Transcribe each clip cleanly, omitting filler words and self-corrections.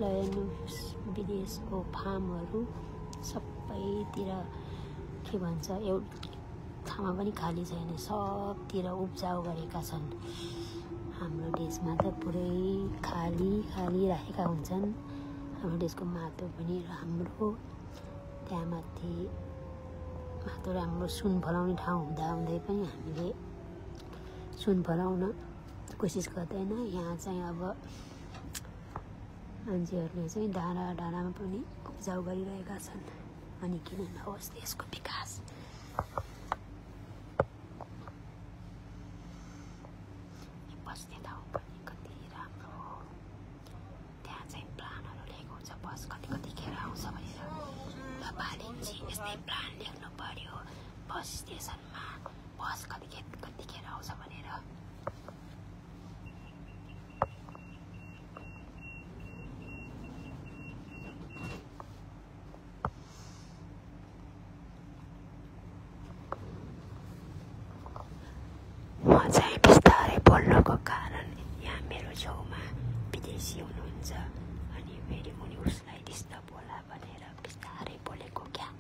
ल हेर्नुहोस् विदेशको फार्महरू सबैतिर के भन्छ एउटा ठाउँमा पनि खाली छैन, सबतिर उब्जाउ गरेका छन्। हाम्रो देशमा त पुरै खाली राखेका हुन्छन्। हाम्रो देशको माटो पनि राम्रो, त्यहाँ माथि माटो राम्रो सुन फलाउने ठाउँ हुँदै पनि हामीले सुन फलाउन कोसिस गर्दैन। यहाँ चाहिँ अब मान्छेहरूले चाहिँ डाँडामा पनि उब्जाउ गरिरहेका छन्। अनि किन नहोस् देशको विकास। बस्ने ठाउँ पनि कति राम्रो हो, त्यहाँ चाहिँ प्लानहरू लेखेको हुन्छ, बस कतिखेर आउँछ भनेर। बालिन्जी यस्तै प्लान लेख्नु पर्यो बस स्टेसनमा, बस कतिखेर आउँछ भनेर। म चाहिँ बिस्तारै बोल्नुको कारण यहाँ मेरो छेउमा विदेशी हुनुहुन्छ अनि फेरि उनी उसलाई डिस्टर्ब होला भनेर बिस्तारै बोलेको क्या।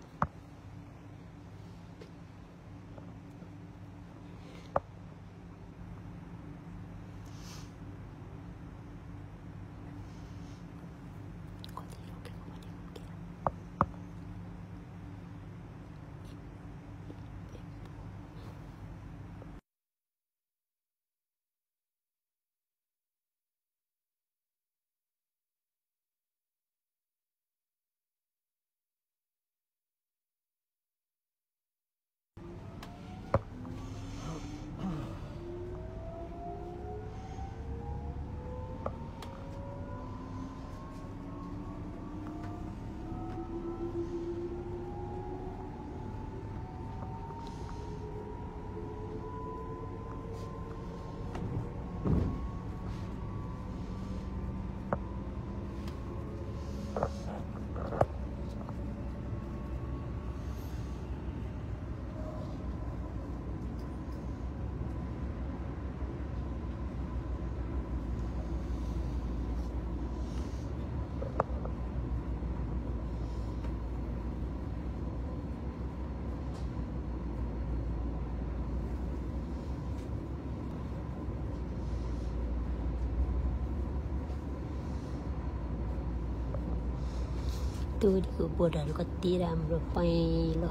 तोरीको बोटहरू कति राम्रो पहेँलो।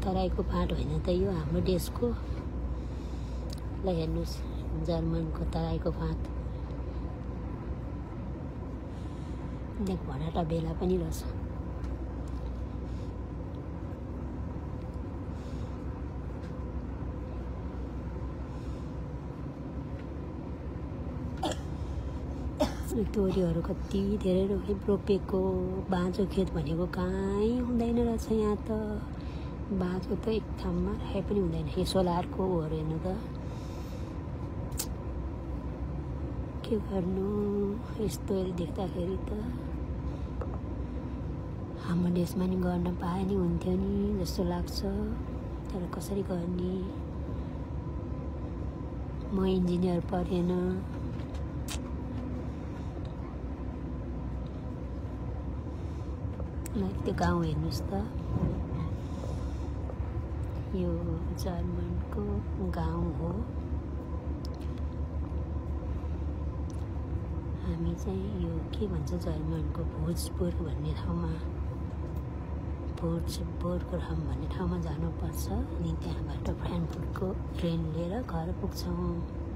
तराईको फाँट होइन त यो हाम्रो देशको। ल हेर्नुहोस् जर्मनको तराईको फाँट। देख भनाटा बेला पनि रहेछ। तोरीहरू कति धेरै रोपेको। बाँझो खेत भनेको कहीँ हुँदैन रहेछ यहाँ त। बाँझो त एक ठाउँमा राखे पनि हुँदैन। यो सोलरको होहरू हेर्नु त के गर्नु। यस्तो देख्दाखेरि त हाम्रो देशमा नि गर्न पाए नि हुन्थ्यो नि जस्तो लाग्छ, तर कसरी गर्ने। म इन्जिनियर पढेन। त्यो गाउँ हेर्नुहोस् त, यो जर्मनको गाउँ हो। हामी चाहिँ यो के भन्छ जर्मनको भोजपुर भन्ने ठाउँमा, भोजपुरम भन्ने ठाउँमा जानुपर्छ। अनि त्यहाँबाट फ्राङ्कफर्टको ट्रेन लिएर घर पुग्छौँ।